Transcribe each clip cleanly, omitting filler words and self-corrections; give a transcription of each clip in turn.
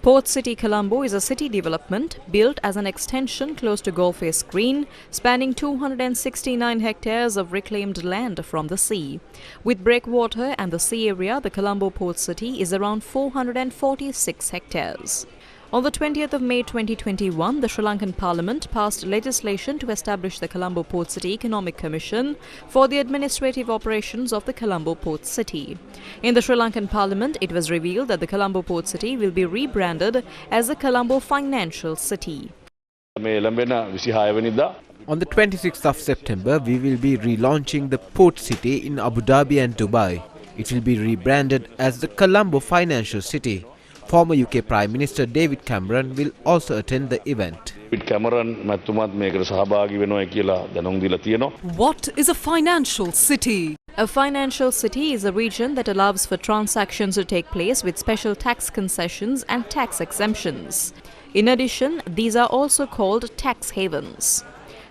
Port City Colombo is a city development built as an extension close to Golface Green, spanning 269 hectares of reclaimed land from the sea. With breakwater and the sea area, the Colombo Port City is around 446 hectares. On the 20th of May 2021, the Sri Lankan Parliament passed legislation to establish the Colombo Port City Economic Commission for the administrative operations of the Colombo Port City. In the Sri Lankan Parliament, it was revealed that the Colombo Port City will be rebranded as the Colombo Financial City. On the 26th of September, we will be relaunching the Port City in Abu Dhabi and Dubai. It will be rebranded as the Colombo Financial City. Former UK Prime Minister David Cameron will also attend the event. What is a financial city? A financial city is a region that allows for transactions to take place with special tax concessions and tax exemptions. In addition, these are also called tax havens.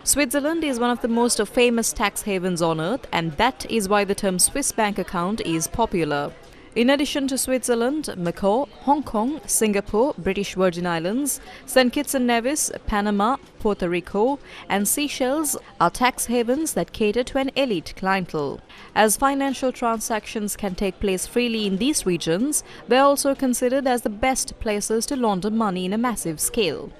Switzerland is one of the most famous tax havens on earth, and that is why the term Swiss bank account is popular. In addition to Switzerland, Macau, Hong Kong, Singapore, British Virgin Islands, St. Kitts and Nevis, Panama, Puerto Rico and Seychelles are tax havens that cater to an elite clientele. As financial transactions can take place freely in these regions, they are also considered as the best places to launder money in a massive scale.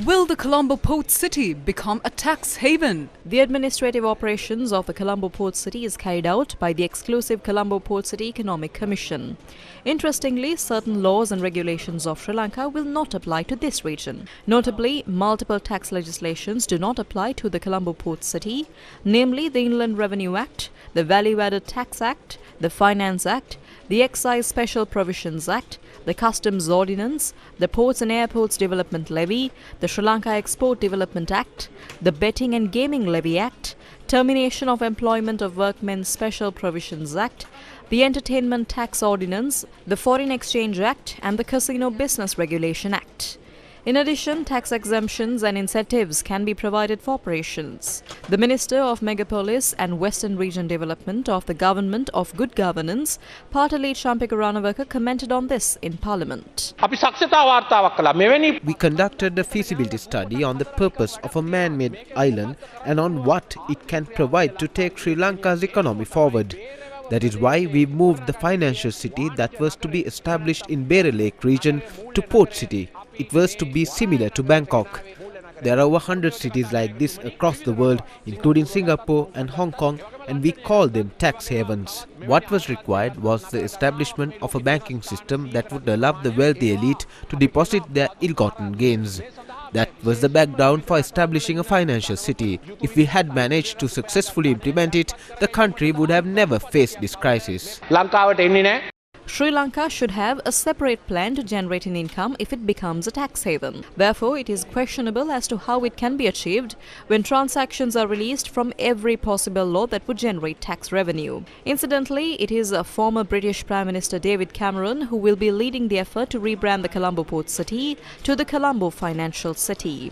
Will the Colombo Port City become a tax haven? The administrative operations of the Colombo Port City is carried out by the exclusive Colombo Port City Economic Commission. Interestingly, certain laws and regulations of Sri Lanka will not apply to this region. Notably, multiple tax legislations do not apply to the Colombo Port City, namely the Inland Revenue Act, the Value Added Tax Act, the Finance Act, the Excise Special Provisions Act, the Customs Ordinance, the Ports and Airports Development Levy, the Sri Lanka Export Development Act, the Betting and Gaming Levy Act, Termination of Employment of Workmen Special Provisions Act, the Entertainment Tax Ordinance, the Foreign Exchange Act and the Casino Business Regulation Act. In addition, tax exemptions and incentives can be provided for operations. The Minister of Megapolis and Western Region Development of the Government of Good Governance, Patali Champikaranawaka, commented on this in Parliament. We conducted a feasibility study on the purpose of a man-made island and on what it can provide to take Sri Lanka's economy forward. That is why we moved the financial city that was to be established in Bere Lake region to Port City. It was to be similar to Bangkok. There are over 100 cities like this across the world, including Singapore and Hong Kong, and we call them tax havens. What was required was the establishment of a banking system that would allow the wealthy elite to deposit their ill-gotten gains. That was the background for establishing a financial city. If we had managed to successfully implement it, the country would have never faced this crisis. Sri Lanka should have a separate plan to generate an income if it becomes a tax haven. Therefore, it is questionable as to how it can be achieved when transactions are released from every possible law that would generate tax revenue. Incidentally, it is a former British Prime Minister David Cameron who will be leading the effort to rebrand the Colombo Port City to the Colombo Financial City.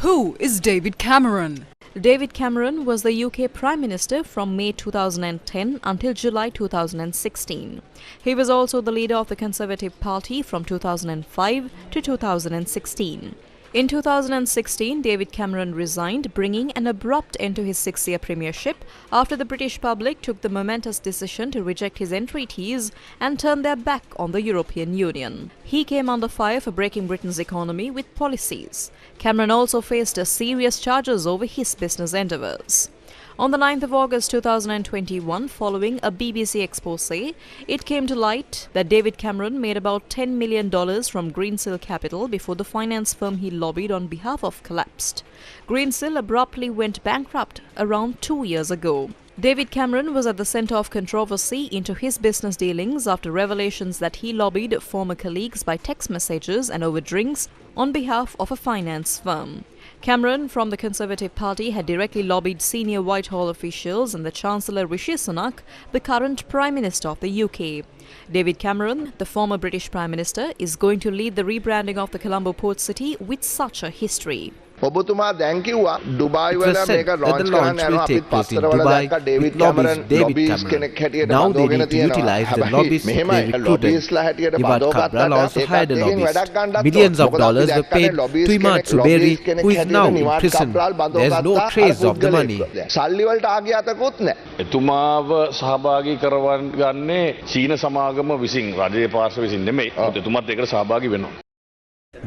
Who is David Cameron? David Cameron was the UK Prime Minister from May 2010 until July 2016. He was also the leader of the Conservative Party from 2005 to 2016. In 2016, David Cameron resigned, bringing an abrupt end to his 6-year premiership after the British public took the momentous decision to reject his entreaties and turn their back on the European Union. He came under fire for breaking Britain's economy with policies. Cameron also faced serious charges over his business endeavours. On the 9th of August 2021, following a BBC exposé, it came to light that David Cameron made about $10 million from Greensill Capital before the finance firm he lobbied on behalf of collapsed. Greensill abruptly went bankrupt around 2 years ago. David Cameron was at the centre of controversy into his business dealings after revelations that he lobbied former colleagues by text messages and over drinks on behalf of a finance firm. Cameron from the Conservative Party had directly lobbied senior Whitehall officials and the Chancellor Rishi Sunak, the current Prime Minister of the UK. David Cameron, the former British Prime Minister, is going to lead the rebranding of the Colombo Port City with such a history. ඔබතුමා දැන් කිව්වා Dubai It වල was said මේක that the launch launch කරන්න will යනවා take අපිත් place in පත්තරවල Dubai දැක්ක David with lobbyists Cameron David ලොබීස් Cameron. කෙනෙක් හැටියට Now they බඳවගෙන need to තියෙනවා utilize the හැබැයි lobbyists they මෙහෙමයි recruited. ලොබීස්ලා හැටියට Javad බඳවගත්තට Cabral also ඒකත් hired a එකෙන් lobbyist. වැඩක් ගන්නත් Millions of මොකද අපි dollars were දැක්කනේ paid ලොබීස් to Imad කෙනෙක් Zuberi, ලොබීස් කෙනෙක් who is හැටියට now in Nivard prison. කප්රාල් There is no බඳවගත්තා trace of the money. සල්ලි වලට ආගියාතකුත් නැහැ එතුමාව සහභාගී කරවන්නේ චීන සමාගම විසින් රජයේ පාර්ශ්ව විසින් නෙමෙයි. එතුමත් ඒකට සහභාගී වෙනවා.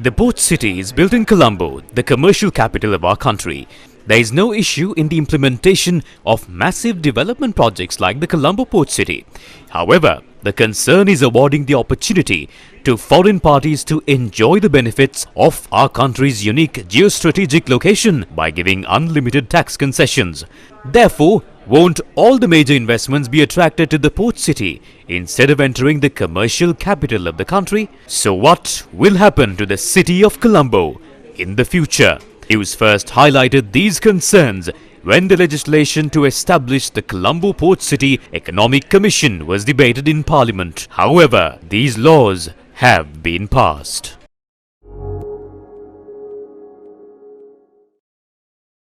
The port city is built in Colombo, the commercial capital of our country. There is no issue in the implementation of massive development projects like the Colombo Port City. However, the concern is awarding the opportunity to foreign parties to enjoy the benefits of our country's unique geostrategic location by giving unlimited tax concessions. Therefore, won't all the major investments be attracted to the port city instead of entering the commercial capital of the country? So what will happen to the city of Colombo in the future? Newsfirst highlighted these concerns when the legislation to establish the Colombo Port City Economic Commission was debated in Parliament. However, these laws have been passed.